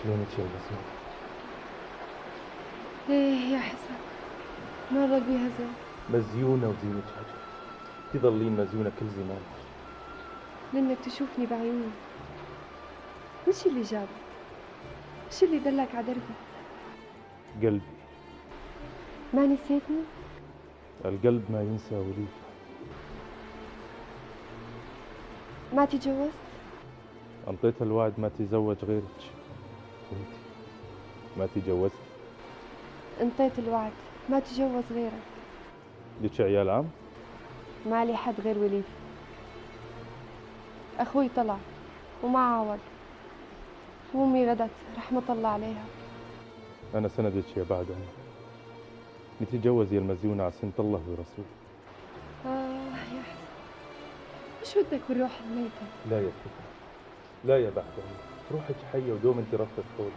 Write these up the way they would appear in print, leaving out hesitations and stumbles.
شلونك يا بسمة؟ ايه يا حسن، مرق بيها زين. مزيونة وزينة حاجة، تظلين مزيونة كل زمان. منك تشوفني بعيوني. وش اللي جابك؟ وش اللي دلك على دربي؟ قلبي. ما نسيتني؟ القلب ما ينسى وليد. ما تجوزت؟ أنطيت الوعد ما تزوج غيرك، وانتي ما تجوزت. انطيت الوعد ما تجوز غيرك. لك عيال عم؟ ما لي حد غير وليد. اخوي طلع وما عاود، وامي غدت رحمة الله عليها. أنا سندك يا بعد عمر. نتجوز يا المزيونة على سنة الله ورسوله. يا حسن، وش بدك بالروح الميتة؟ لا يا فتى، لا يا بعد عمر، روحك حية ودوم انت رفضت قولي.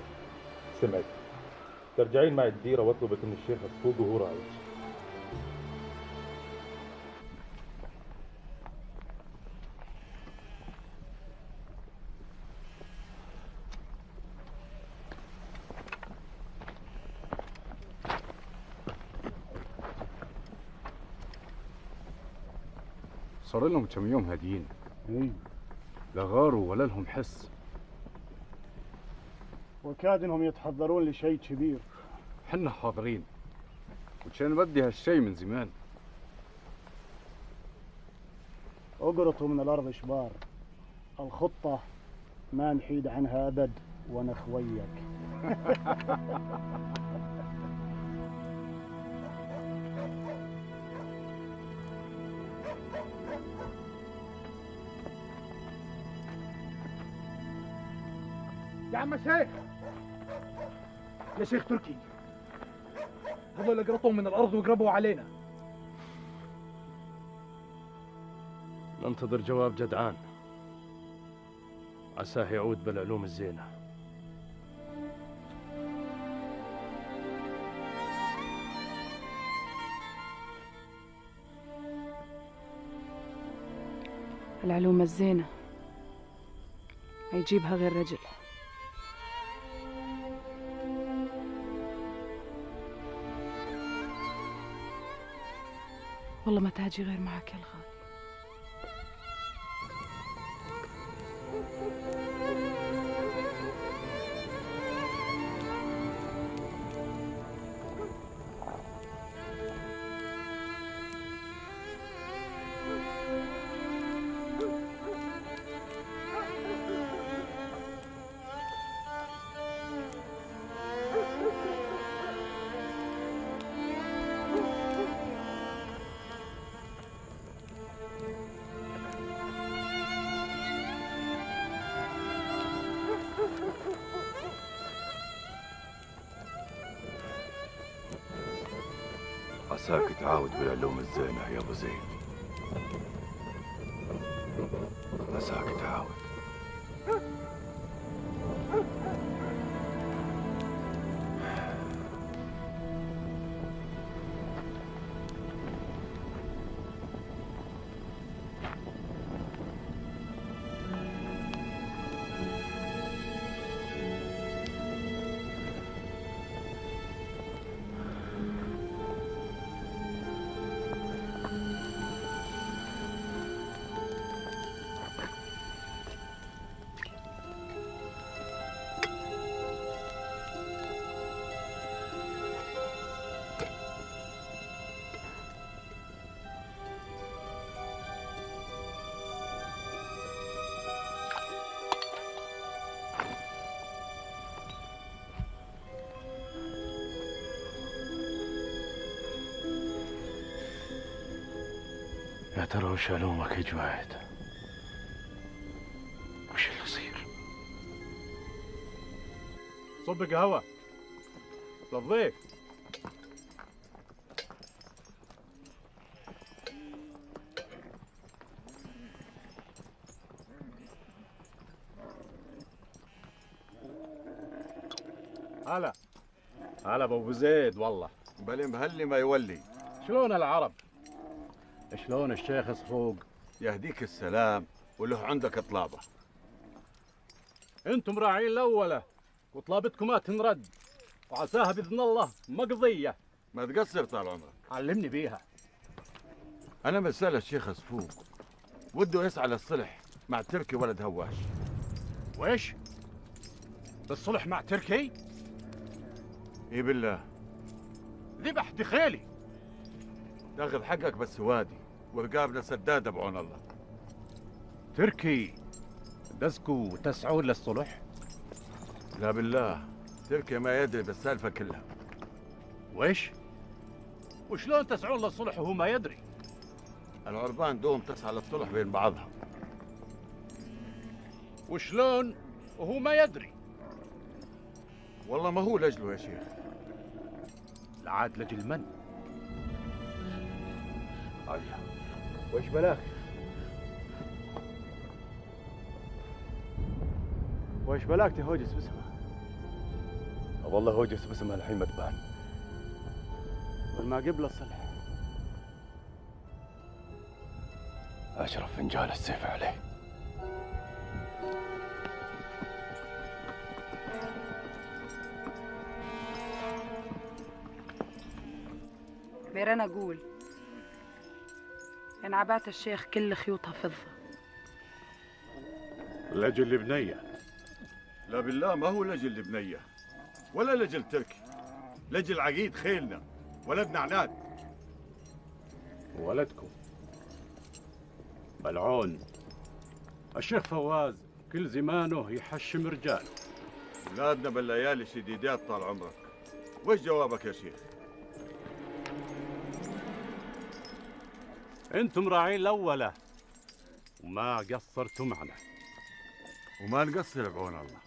سمعت، ترجعين معي الديرة واطلبك من الشيخ الصفوق وهو رايك. صار لهم كم يوم هاديين. اي، لا غاروا ولا لهم حس. وكاد انهم يتحضرون لشيء كبير. حنا حاضرين، وكان بدي هالشي من زمان. اقرطوا من الارض شبار، الخطة ما نحيد عنها ابد وانا خويك. يا عم الشيخ، يا شيخ تركي، هذول قرطهم من الارض وقربوا علينا. ننتظر جواب جدعان، عساه يعود بالعلوم الزينة. العلوم الزينة ما يجيبها غير رجل. والله ما تاجي غير معك يا الغالي. عساك تعاود بالعلوم الزينة يا ابو زين، عساك تعاود. يا ترى وش علومك يا جواد؟ وش اللي يصير؟ صب قهوة للضيف. هلا هلا ابو زيد، والله بل مهلي ما يولي. شلون العرب؟ شلون الشيخ صفوق؟ يهديك السلام وله عندك طلابه. انتم راعين الاولى وطلبتكم ما تنرد، وعساها بإذن الله مقضية. ما تقصر طال عمرك. علمني بيها. أنا مسألة الشيخ صفوق وده يسعى للصلح مع تركي ولد هواش. وإيش؟ بالصلح مع تركي؟ إي بالله. ذبح دخيلي. تاخذ حقك بس وادي ورقابنا سدادة بعون الله. تركي دزكوا وتسعون للصلح؟ لا بالله، تركي ما يدري بالسالفة كلها. وإيش؟ وشلون تسعون للصلح وهو ما يدري؟ العربان دوم تسعى للصلح بين بعضها. وشلون وهو ما يدري؟ والله ما هو لجله يا شيخ. العاد لجل من؟ الله. وإيش بلاك؟ وإيش بلاك تهوجس باسمها؟ والله هوجس باسمها الحين ما تبان. والما قبل الصلح أشرف فنجان السيف عليه. ميران أقول إن عبات الشيخ كل خيوطها فضة. لجل البنية. لا بالله ما هو لجل البنية ولا لجل تركي، لجل عقيد خيلنا ولدنا عناد. ولدكم بلعون الشيخ فواز كل زمانه يحشم رجاله. ولادنا بالليالي شديدات طال عمرك. وش جوابك يا شيخ؟ انتم راعين الاولى وما قصرتوا معنا. وما نقصر بعون الله.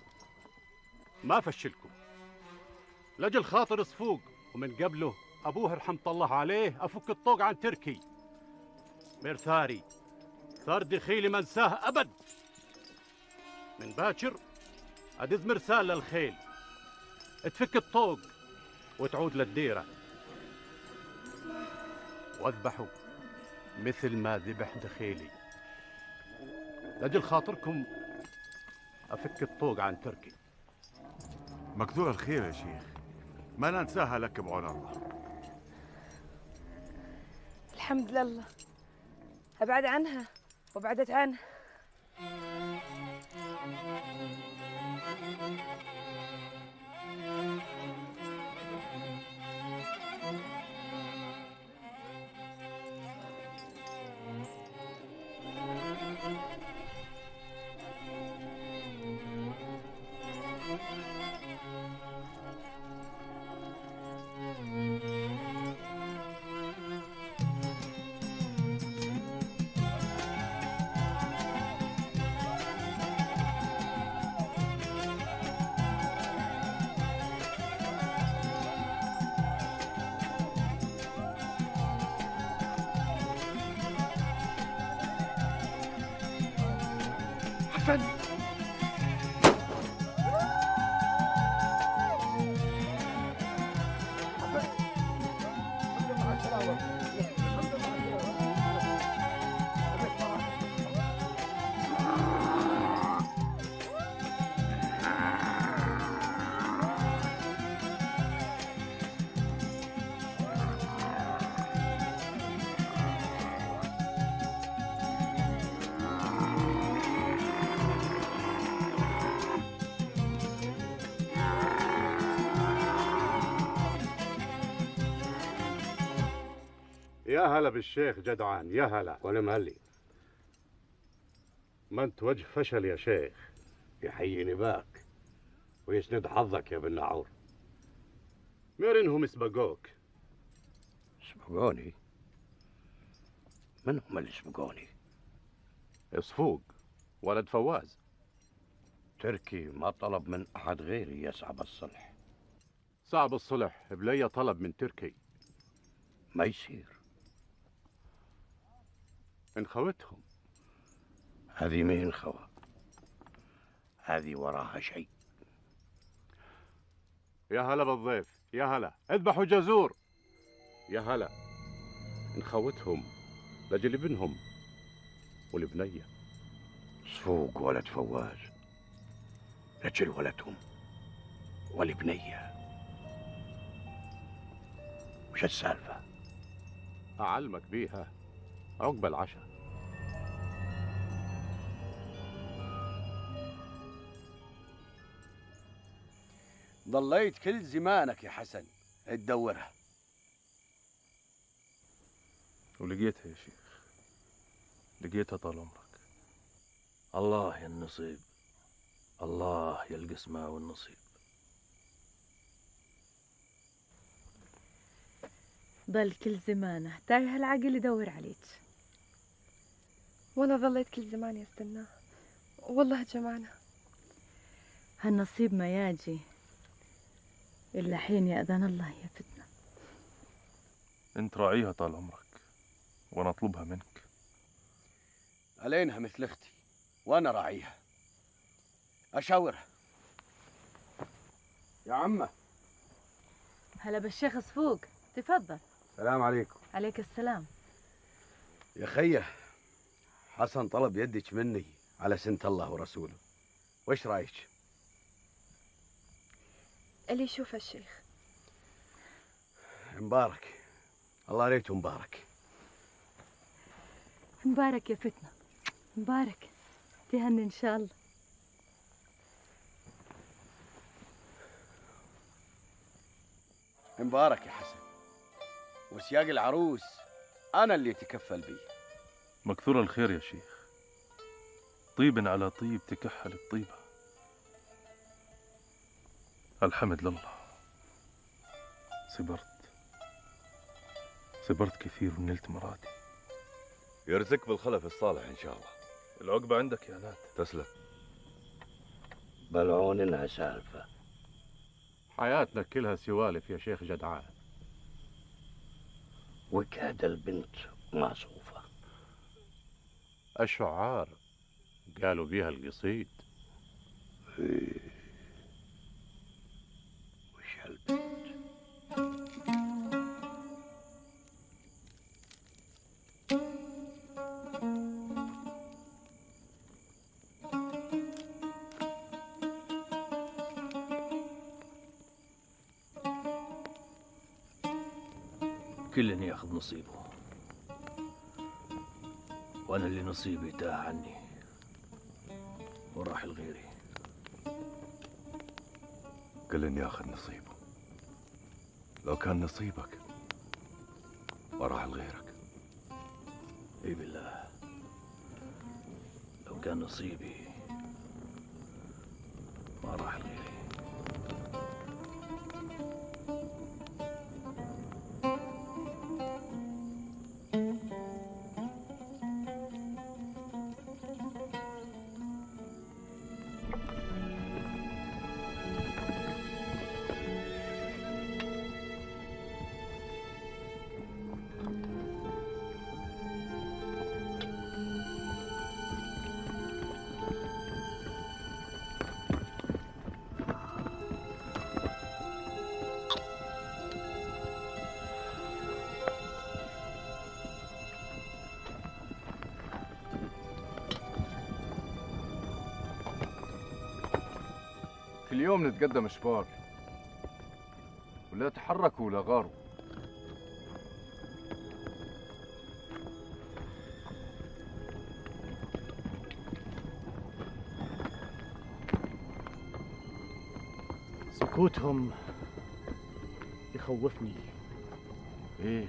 ما فشلكم لجل خاطر صفوق، ومن قبله ابوه رحمة الله عليه افك الطوق عن تركي. مرثاري صار دخيلي ما انساه ابد. من باكر ادز مرسال للخيل تفك الطوق وتعود للديره، واذبحوا مثل ما ذبح دخيلي. لجل خاطركم افك الطوق عن تركي. مكثور الخير يا شيخ، ما ننساها لك بعون الله. الحمد لله، أبعد عنها وبعدت عنه. حسن يا هلا بالشيخ جدعان، يا هلا. ولا مهلي. ما انت وجه فشل يا شيخ. يحييني باك ويسند حظك يا بن نعور. ميرنهم سبقوك. سبقوني؟ من هم اللي سبقوني؟ صفوق ولد فواز. تركي ما طلب من أحد غيري يصعب الصلح. صعب الصلح بلي طلب من تركي. ما يصير. انخوتهم. هذه مين خوا؟ هذه وراها شيء. يا هلا بالضيف، يا هلا. اذبحوا جزور. يا هلا. انخوتهم لجل ابنهم والبنية. صفوق ولد فواز لجل ولدهم. والبنية. وش السالفة؟ أعلمك بيها عقب العشاء. ضليت كل زمانك يا حسن تدورها. ولقيتها يا شيخ، لقيتها طال عمرك. الله يا النصيب، الله يا القسمة والنصيب. ضل كل زمانه تايه العقل يدور عليك. وانا ظليت كل زمان يستناه، والله جمعنا. هالنصيب ما يجي إلا حين يأذن الله يا فتنة. انت راعيها طال عمرك وانا اطلبها منك. علينها مثل اختي وانا راعيها. اشاورها. يا عمه. هلا بالشيخ صفوق، تفضل. السلام عليكم. عليك السلام. يا خيه، حسن طلب يدك مني على سنة الله ورسوله، وش رايك؟ اللي يشوف الشيخ. مبارك، الله ريته مبارك. مبارك يا فتنة، مبارك، تهني إن شاء الله. مبارك يا حسن، وسياق العروس أنا اللي أتكفل بيه. مكثور الخير يا شيخ، طيب على طيب تكحل الطيبة. الحمد لله، صبرت كثير ونلت مرادي. يرزقك بالخلف الصالح إن شاء الله. العقبة عندك يا نات. تسلم. بلعوننا سالفة. حياتنا كلها سوالف يا شيخ جدعان. وكاد البنت معصوفة. الشعار قالوا بيها القصيد. وش هالبنت؟ كل ياخذ نصيبه، وانا اللي نصيبي تاه عني وراح لغيري. كل ياخذ نصيبه، لو كان نصيبك وراح لغيرك. اي بالله، لو كان نصيبي ما راح لغيري. كل يوم نتقدم شباك ولا تحركوا ولا غاروا. سكوتهم يخوفني. ايه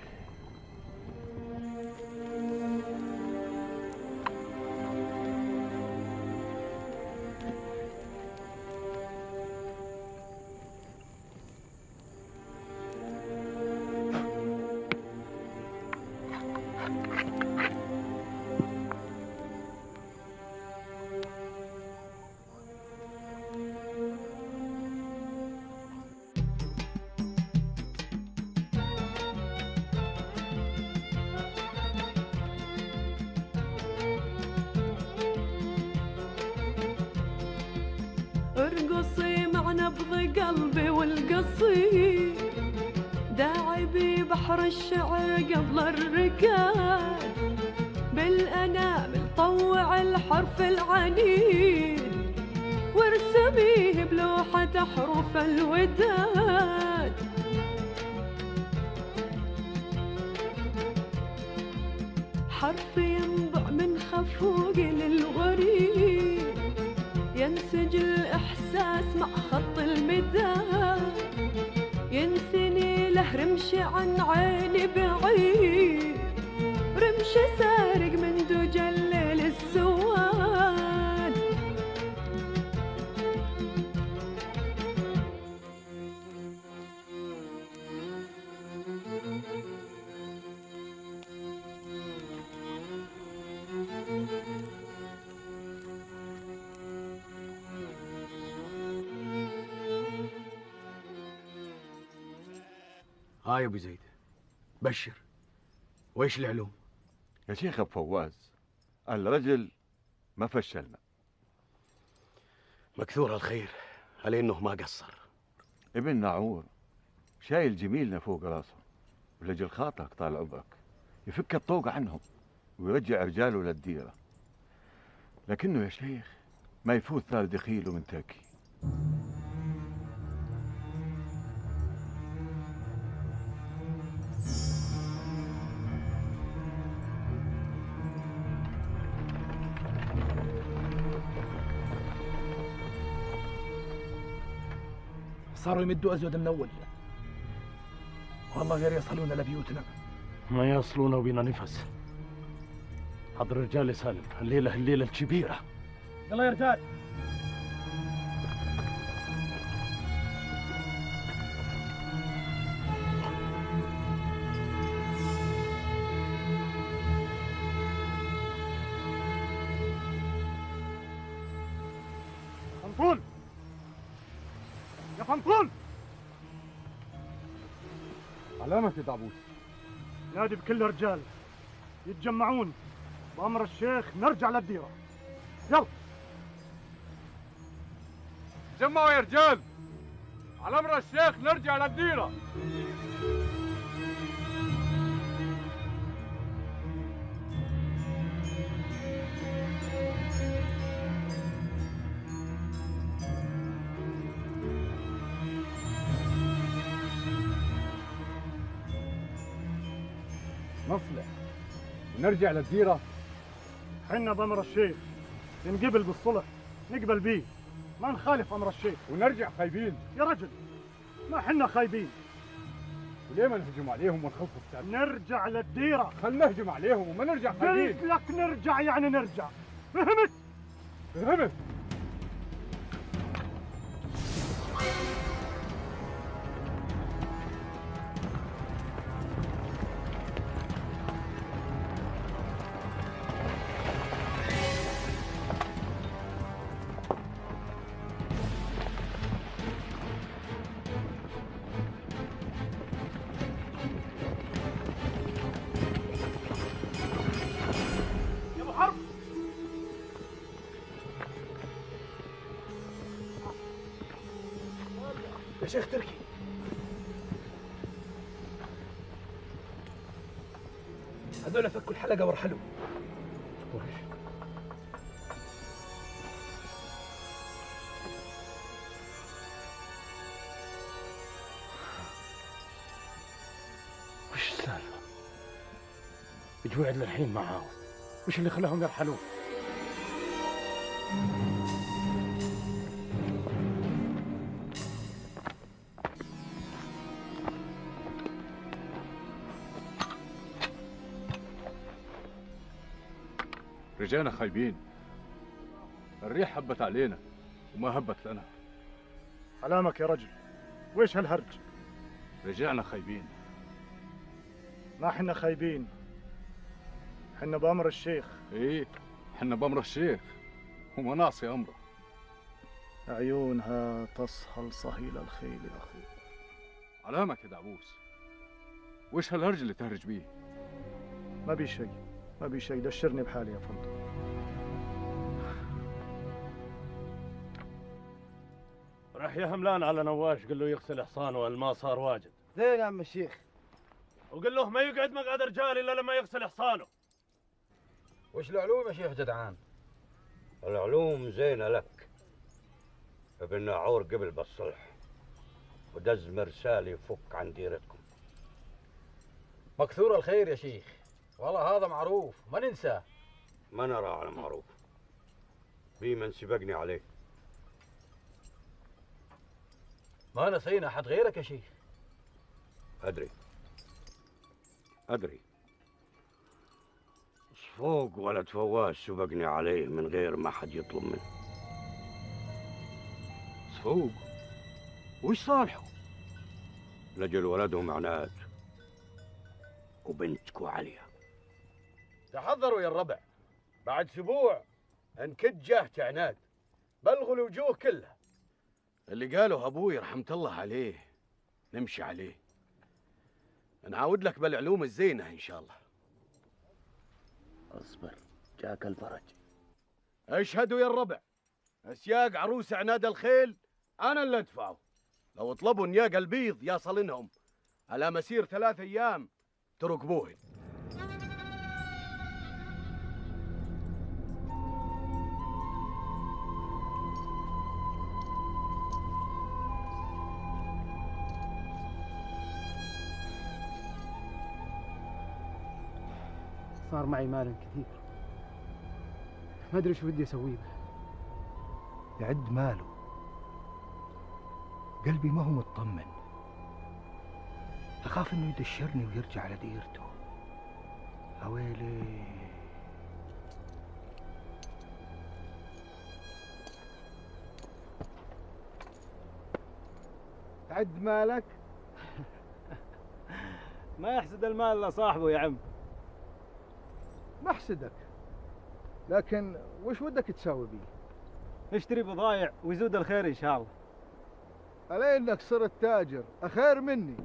ارقصي مع نبض قلبي والقصيد، داعي ببحر الشعر قبل الركاد، بالأنامل طوع الحرف العنيد، وارسميه بلوحة تحرف الوداد. حرف ينبع من خفوق للغريب، ينسج الإحساس مع خط المداد، ينثني له رمش عن عيني بعيد، رمش سارق من دجى الليل السواد. يا ابو زيد بشر، وايش العلوم؟ يا شيخ ابو فواز، الرجل ما فشلنا. مكثور الخير على انه ما قصر. ابن نعور شايل جميلنا فوق راسه، ولجل خاطرك طال عمرك يفك الطوق عنهم ويرجع رجاله للديره، لكنه يا شيخ ما يفوت ثار دخيله من تركي. صاروا يمدوا أزود من أول، والله غير يصلون لبيوتنا. ما يصلون بنا نفس. حضر الرجال سالم، الليلة الكبيرة. يلا يا رجال. فنطون يا فنطون، علامة يا دعبوس. نادي بكل الرجال يتجمعون، بأمر الشيخ نرجع للديرة. يلا جمعوا يا رجال، على أمر الشيخ نرجع للديرة. نصلح ونرجع للديرة. حنا بأمر الشيخ نقبل بالصلح، نقبل بيه، ما نخالف أمر الشيخ. ونرجع خايبين يا رجل ما حنا خايبين. وليه ما نهجم عليهم ونخلص السالفة؟ نرجع للديرة. خل نهجم عليهم وما نرجع خايبين. قلت لك نرجع يعني نرجع، فهمت؟ فهمت. يا شيخ تركي، هذول فكوا الحلقة ورحلوا. وش السالفة؟ جوعد للحين معاهم، وش اللي خلاهم يرحلون؟ رجعنا خايبين، الريح هبت علينا وما هبت لنا. علامك يا رجل، ويش هالهرج؟ رجعنا خايبين. ما حنا خايبين، حنا بأمر الشيخ. ايه حنا بأمر الشيخ وما نعصي أمره. عيونها تصهل صهيل الخيل يا أخي. علامك يا دعبوس، وش هالهرج اللي تهرج بيه؟ ما بي شيء، ما بي شيء، دشرني بحالي يا فندم. راح يا هملان على نواش، قل له يغسل حصانه والماء صار واجد. زين يا عم الشيخ. وقل له ما يقعد مقعد رجال الا لما يغسل حصانه. وش العلوم يا شيخ جدعان؟ العلوم زينة لك، ابن ناعور قبل بالصلح ودز مرسال يفك عن ديرتكم. مكثور الخير يا شيخ، والله هذا معروف ما ننساه. ما نرى على معروف، بي من سبقني عليه. ما نسينا أحد غيرك يا شيخ. أدري صفوق ولد فواز سبقني عليه من غير ما حد يطلب منه. صفوق وش صالحه؟ لجل ولدهم عناد وبنتكو عليا. تحضروا يا الربع، بعد اسبوع انكد جهة عناد، بلغوا الوجوه كلها. اللي قاله ابوي رحمة الله عليه نمشي عليه، نعاود لك بالعلوم الزينة ان شاء الله. اصبر جاك الفرج. اشهدوا يا الربع، اسياق عروس عناد الخيل انا اللي ادفعه. لو طلبوا نياق البيض يصلنهم على مسير 3 ايام تركبوهن. صار معي مال كثير، ما ادري شو بدي اسوي به. يعد ماله، قلبي ما هو مطمن، اخاف انه يدشرني ويرجع على ديرته. اويلي. تعد مالك؟ ما يحسد المال لصاحبه يا عم. ما احسدك، لكن وش ودك تسوي بيه؟ نشتري بضايع ويزود الخير ان شاء الله. علي انك صرت تاجر اخير مني.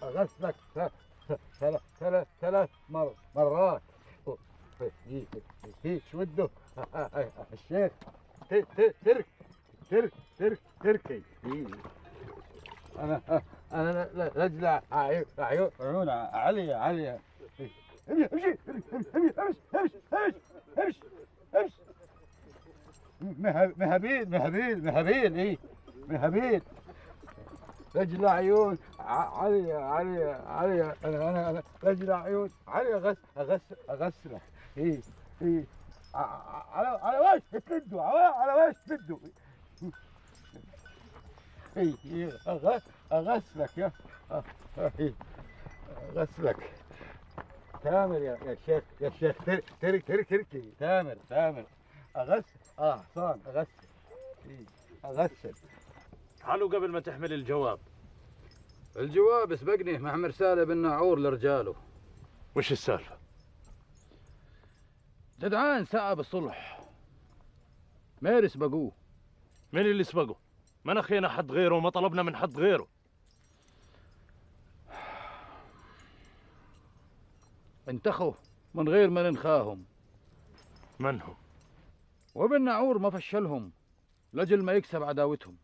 غسلك ثلاث مرات. هيك شو بده الشيخ؟ تركي. انا رجل عيون علي. امشي مهابيل ايه مهابيل. رجل عيون علي انا رجل عيون علي اغسلك. ايه على وش تلدوا على وش تلدوا. ايه اغسلك يا اغسلك. تامر يا شيخ تركي تامر اغسل حصان اغسل. ايه اغسل. تعالوا قبل ما تحمل الجواب سبقني مع مرسال بن ناعور لرجاله. وش السالفة؟ جدعان ساعة بالصلح، مير سبقوه. من اللي سبقه؟ ما نخينا حد غيره وما طلبنا من حد غيره. انتخوا من غير ما ننخاهم. من هم؟ وبن ناعور ما فشلهم لجل ما يكسب عداوتهم.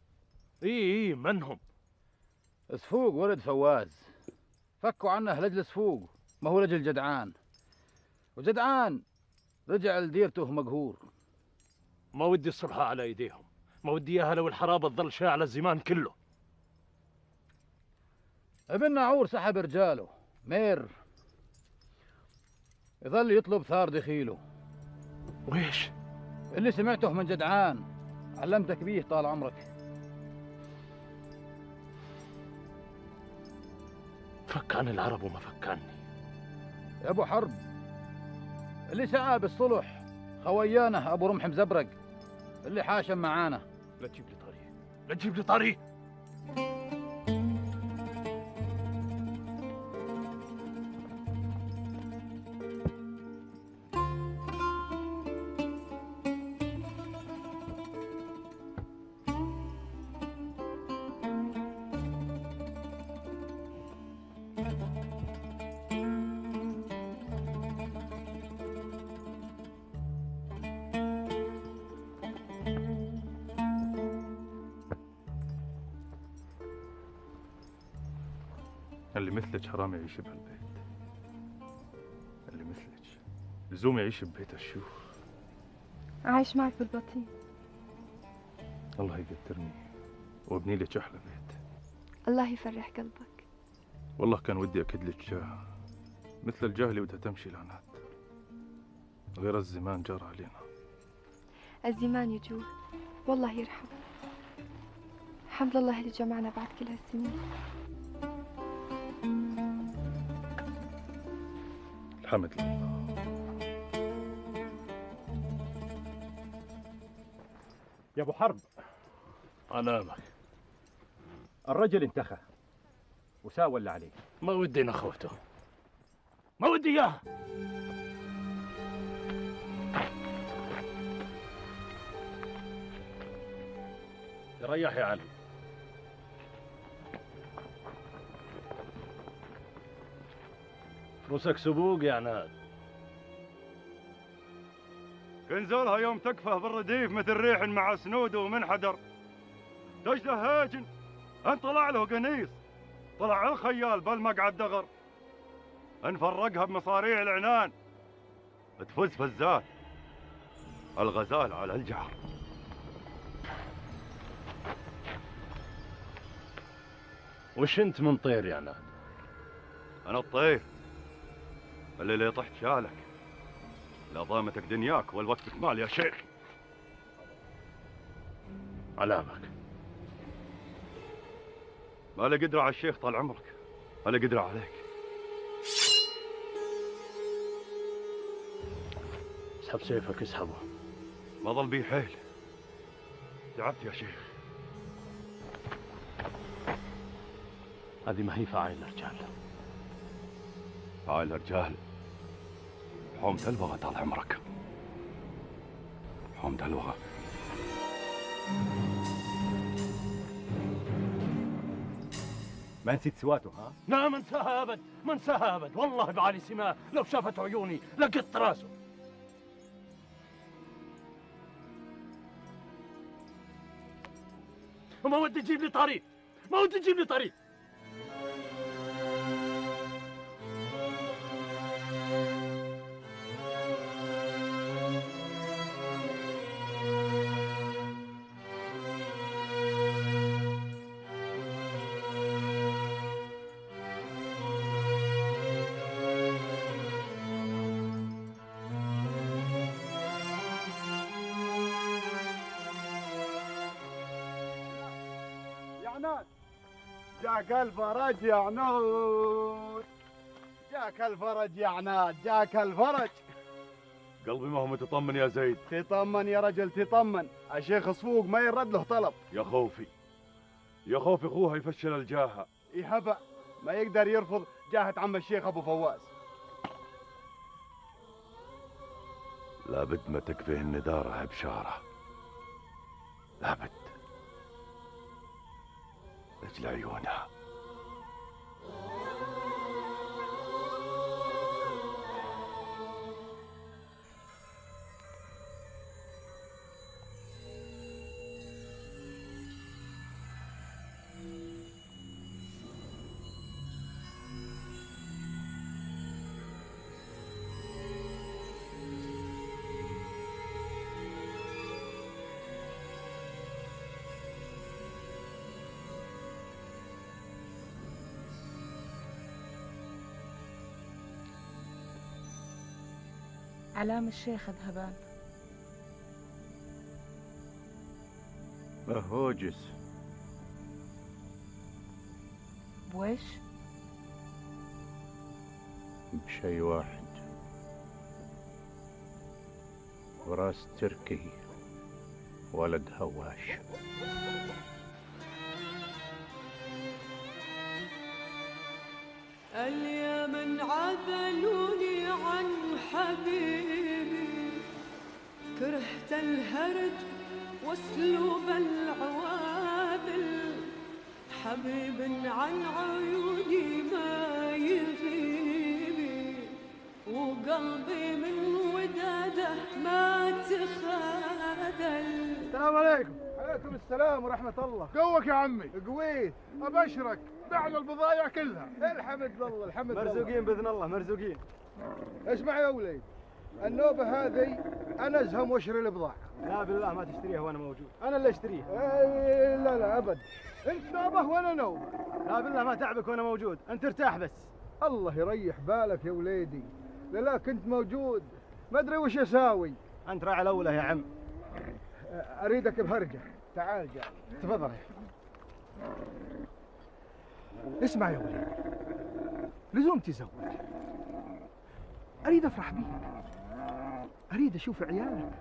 ايه من هم؟ صفوق ولد فواز، فكوا عنه لجل صفوق ما هو لجل جدعان، وجدعان رجع لديرته مقهور. ما ودي الصلحة على ايديهم، ما ودي اياها لو الحرابة تظل شاعلة الزمان كله. ابن ناعور سحب رجاله، مير يظل يطلب ثار دخيله. ويش؟ اللي سمعته من جدعان علمتك بيه طال عمرك. فك عن العرب وما فكاني. يا ابو حرب اللي سعى بالصلح خويانه ابو رمح مزبرق اللي حاشم معانا. لا تجيب لي طريق، لا تجيب لي طريق. اللي مثلك حرام يعيش بهالبيت، اللي مثلك لزوم يعيش ببيت الشيوخ. عايش معك بالبطين. الله يقدرني وابني لك احلى بيت. الله يفرح قلبك. والله كان ودي اكد لك جاه مثل الجاه اللي بدها تمشي لعنات، غير الزمان جار علينا. الزمان يجوه والله يرحم. الحمد لله اللي جمعنا بعد كل هالسنين. الحمد لله. يا ابو حرب، انامك. الرجل انتخى وساوى اللي عليه. ما ودي نخوته، ما ودي اياه. ريح يا علي. فلوسك سبوق يا عناد. كنزولها يوم تكفه بالرديف مثل ريح مع سنود ومنحدر. دجله هاجن ان طلع له قنيص، طلع الخيال بالمقعد دغر. نفرقها بمصاريع العنان تفوز فزات الغزال على الجعر. وش انت من طير يا عناد؟ انا الطير اللي طحت شالك، لا ضامتك دنياك والوقت مال يا شيخ. علامك. ما له قدرة على الشيخ طال عمرك، ما له قدرة عليك. اسحب سيفك، اسحبه. ما ظل بي حيل، تعبت يا شيخ. هذه ما هي فعايل رجال. فعايل رجال حوم دلوغة طال عمرك، حوم دلوغة. ما نسيت سواته ها؟ لا ما انساها ابد، ما انساها ابد، والله بعلي سماه لو شافت عيوني لقط راسه. وما ودي تجيب لي طريق، ما ودي تجيب لي طريق. جاك الفرج يا عنود، جاك الفرج يا عناد، جاك الفرج. قلبي ما هو متطمن يا زيد. تطمن يا رجل تطمن، الشيخ صفوق ما يرد له طلب. يا خوفي يا خوفي اخوها يفشل الجاهة. يهبأ ما يقدر يرفض جاهة عم الشيخ ابو فواز. لابد ما تكفيه الندارة بشارة، لابد لأجل عيونها. علام الشيخ ذهبان. هوجس بويش؟ بشيء واحد، وراس تركي ولد هواش. اليمن عذلوني عن حبيبي، كرهت الهرج واسلوب العواذل، حبيب عن عيوني ما يغيبي، وقلبي من وداده ما تخاذل. السلام عليكم. عليكم السلام ورحمة الله. قوك يا عمي. قويت. أبشرك بعنا البضايع كلها. الحمد لله الحمد لله. مرزوقين بإذن الله مرزوقين. اسمع يا وليد، النوبة هذه أنا أزهم واشتري البضاعة. لا بالله ما تشتريها وأنا موجود، أنا اللي أشتريها. لا لا أبد، أنت نوبة وأنا نوبة. لا بالله ما تعبك وأنا موجود، أنت ارتاح بس. الله يريح بالك يا وليدي، لا كنت موجود ما أدري وش أساوي. أنت راعي الأولى يا عم. أريدك بهرجة. تعال جاء. تفضل. اسمع يا وليدي، لزوم تزوج. أريد أفرح بيك، أريد أشوف عيالك.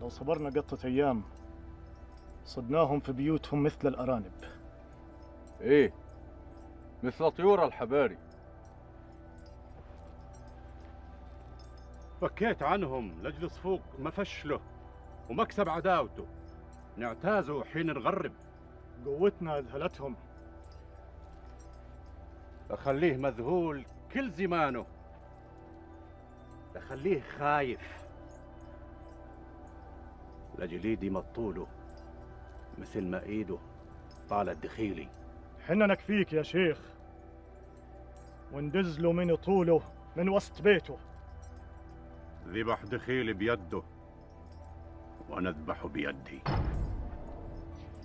لو صبرنا قطة أيام صدناهم في بيوتهم مثل الأرانب. إيه، مثل طيور الحباري. فكيت عنهم لأجل صفوق مفشله ومكسب عداوته، نعتازه حين نغرب. قوتنا أذهلتهم. أخليه مذهول كل زمانه، أخليه خايف لأجل ايدي مطوله مثل ما ايده طالت دخيلي. حنا نكفيك يا شيخ، وندز له من طوله من وسط بيته. ذبح دخيلي بيده وانا اذبحه بيدي.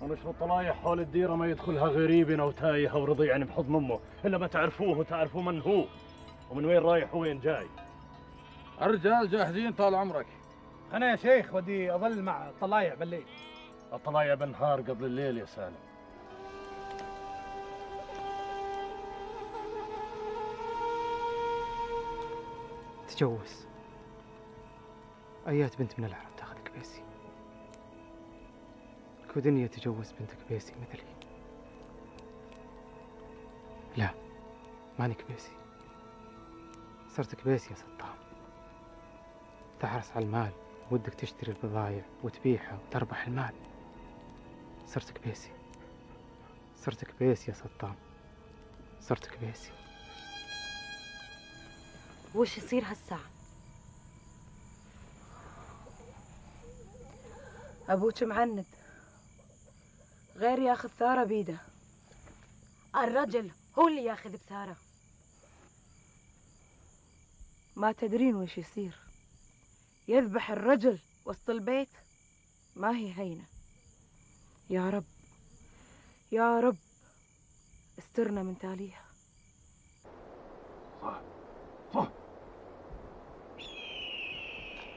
ونشر الطلايح حول الديرة ما يدخلها غريب أو تايه أو رضيع بحضن أمه إلا ما تعرفوه وتعرفوا من هو ومن وين رايح وين جاي. الرجال جاهزين طال عمرك. أنا يا شيخ ودي أظل مع الطلايع بالليل. الطلايع بالنهار قبل الليل يا سالم. تجوز. أيات بنت من العرب تاخذ كبيسي. كودنيا تجوز بنت كبيسي مثلي. لا ماني كبيسي، صرت كبيسي يا سطام. تحرص على المال ودك تشتري البضايع وتبيعها وتربح المال. صرت كبيسي، صرت كبيسي يا سطام، صرت كبيسي. وش يصير هالساعة؟ أبوك معند، غير ياخذ ثارة بيده. الرجل هو اللي ياخذ بثارة. ما تدرين وش يصير، يذبح الرجل وسط البيت، ما هي هينة. يا رب يا رب استرنا من تاليها. صح.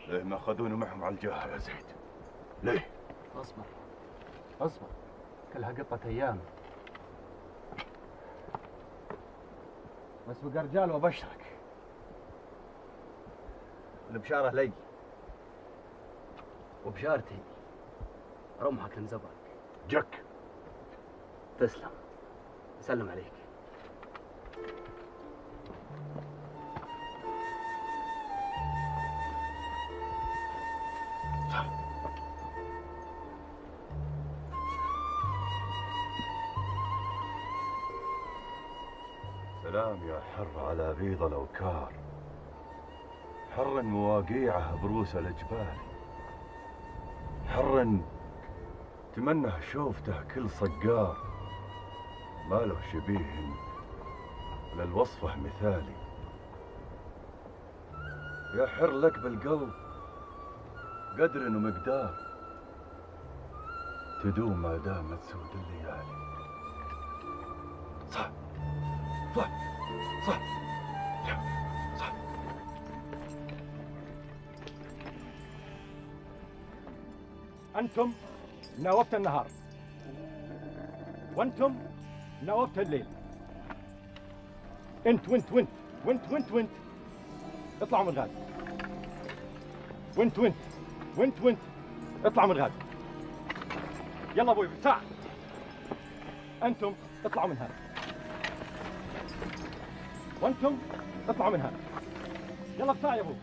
ليه ما أخذونه معهم على الجاهة يا زيد؟ ليه؟ اصبر كلها قطة أيام. بس بقى رجال وبشرك، البشارة لي وبشارتي رمحك انزبط. جك تسلم، سلم عليك. سلام يا حر على بيض الأوكار، حر مواقيعه بروس الجبال، حر تمنه شوفته كل صقار، ما له شبيه للوصفه مثالي. يا حر لك بالقلب قدر ومقدار، تدوم ما دامت سود الليالي. صح صح صح صح. أنتم ناوبت النهار وأنتم ناوبت الليل. وانت اطلعوا من الغاد. وانت اطلعوا من الغاد. يلا ابوي ساعة. انتم اطلعوا من هذا. وانتم اطلعوا من هذا. يلا بساعة يا ابوي.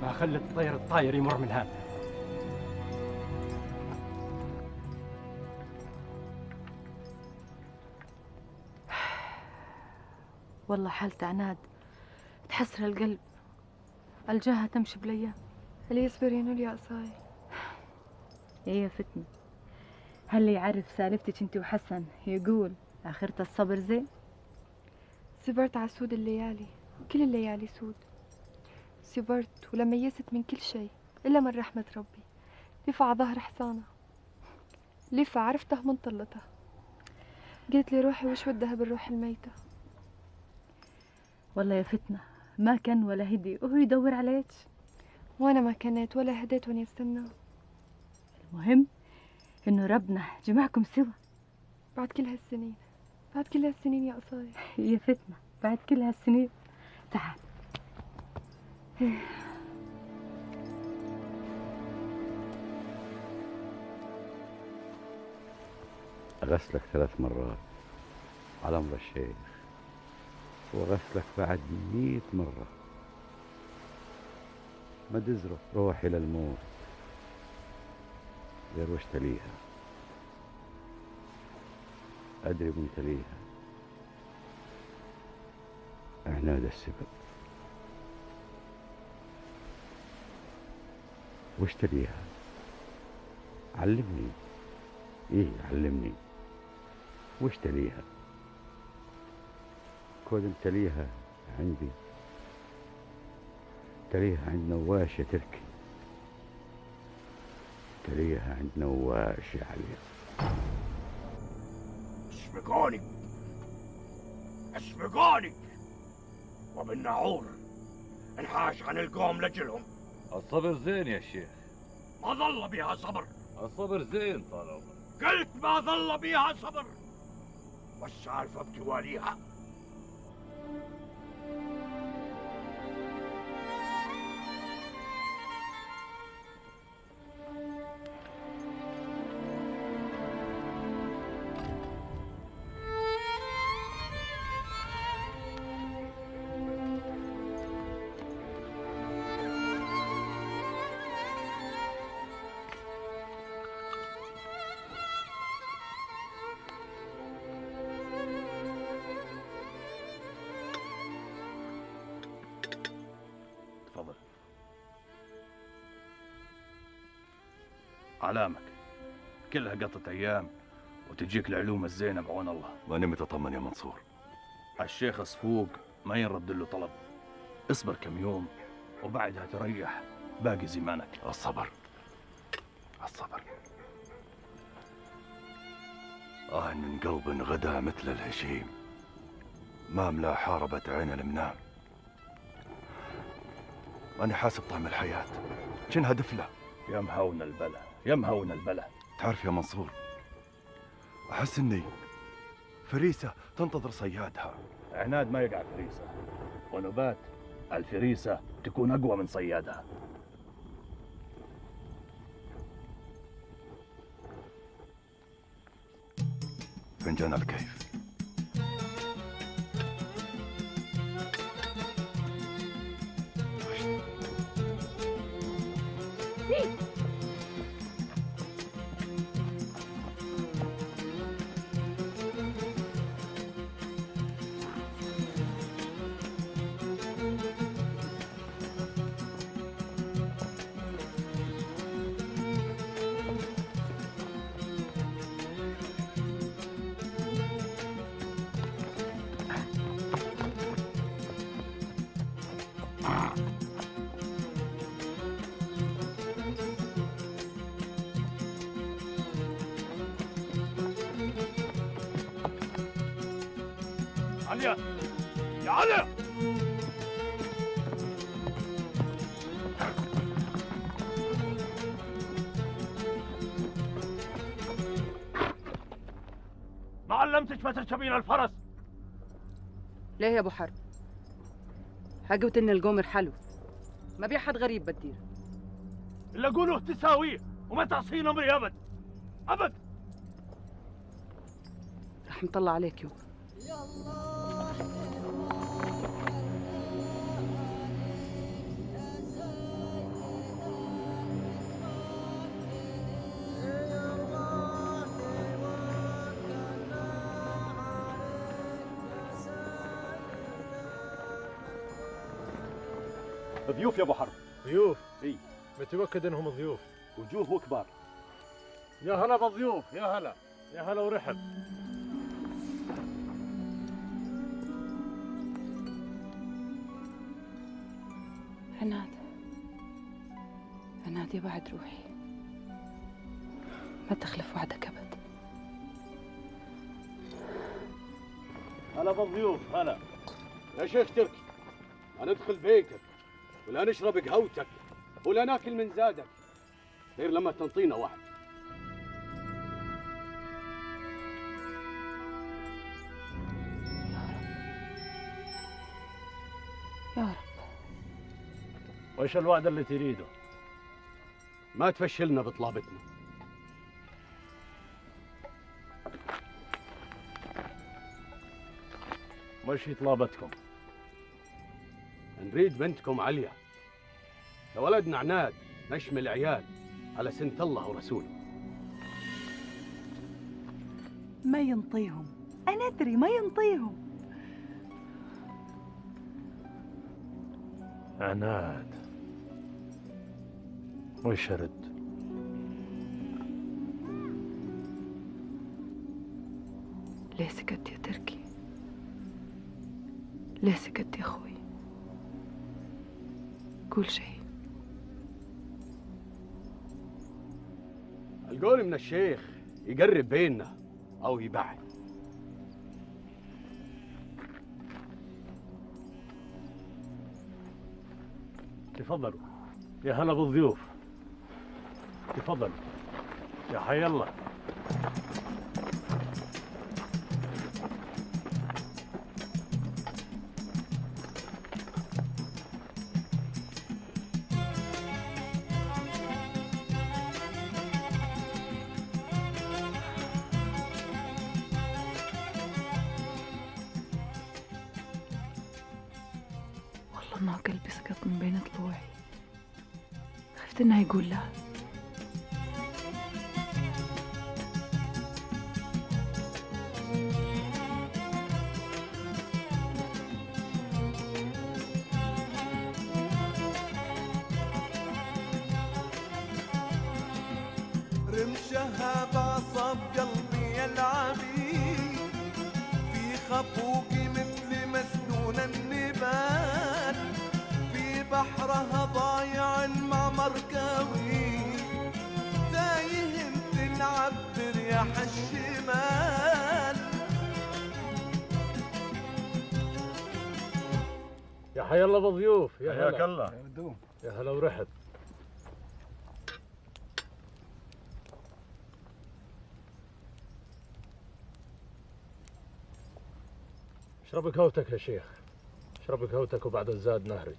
ما خلت الطير الطاير يمر من هذا. والله حالة عناد تحسر القلب. الجاها تمشي بالايام. اللي يصبر ينول يا قصاي. ايه يا فتنة، هل يعرف سالفتك انت وحسن يقول اخرة الصبر زين؟ صبرت على سود الليالي، كل الليالي سود. صبرت ولما يست من كل شيء الا من رحمة ربي. لفة على ظهر حصانة، لفة عرفته من طلتها. قلت لي روحي وش ودها بالروح الميتة. والله يا فتنة ما كان ولا هدي وهو يدور عليك، وانا ما كنت ولا هديت وانا استنى. المهم انه ربنا جمعكم سوا بعد كل هالسنين. بعد كل هالسنين يا قصاي. يا فتنة بعد كل هالسنين. تعال. أغسلك 3 مرات على أمر الشيخ، وغسلك بعد 100 مرة. ما تزرق روحي للموت غير وش تليها. أدري من تليها عناد السبب. وش تليها؟ علمني. إيه علمني وش تليها. كود تليها عندي، تليها عند نواش يا تركي، تليها عند نواش يا علي. اسبقوني وابن ناعور انحاش عن القوم لجلهم. الصبر زين يا شيخ. ما ظل بها صبر. الصبر زين طال عمرك. قلت ما ظل بها صبر، والسالفة بتواليها. تفضل. علامك كلها قطة أيام وتجيك العلوم الزينة بعون الله. ماني متطمن يا منصور. الشيخ صفوق ما ينرد له طلب. اصبر كم يوم وبعدها تريح باقي زمانك. الصبر الصبر. من قلب غدا مثل الهشيم، ما ملا حاربت عين المنام. أنا حاسب طعم الحياة كأنها دفلة. يا مهون البلا يا مهون البلا. تعرف يا منصور، أحس إني فريسة تنتظر صيادها. عناد ما يقع فريسة، ونبات الفريسة تكون أقوى من صيادها. فنجان الكيف. عليا يا علي. علمتك ما تركبين الفرس؟ ليه يا ابو حرب؟ حقوت ان القوم رحلوا، ما بيع حد غريب بالدير. اللي اقوله تساويه وما تعصين امري ابد ابد. رح نطلع عليك يوم. ضيوف يا ابو حرب. ضيوف؟ اي متأكد انهم ضيوف؟ وجوه وكبار. يا هلا بالضيوف، يا هلا يا هلا ورحب. عناد يا بعد روحي، ما تخلف وعدك ابد. هلا بالضيوف، هلا. يا شيخ تركي، ما ندخل بيتك ولا نشرب قهوتك ولا ناكل من زادك غير لما تنطينا واحد. يا رب. وإيش الوعد اللي تريده؟ ما تفشلنا بطلابتنا. وإيش طلابتكم؟ نريد بنتكم عليا، لولدنا عناد نشمل عيال على سنة الله ورسوله. ما ينطيهم، أنا أدري ما ينطيهم. عناد وش رد؟ ليه سكت يا تركي؟ ليه سكت يا أخوي؟ قول شيء. القول من الشيخ يقرب بيننا أو يبعد. تفضلوا يا هلا بالضيوف، تفضلوا يا حي الله. والله ما قلبي سقط من بين ضلوعي، خفت انه يقول لا. رمشها بعصب قلبي العبيد، في خفوقي مثل مسنون النبال، في بحرها ضايع مع مركبي، تايه انت نعبر يا حالشمال. يا حي الله بالضيوف، يا حياك هلا. الله. يا هلا ورحب. اشرب قهوتك يا شيخ، اشرب قهوتك وبعد الزاد نهرج.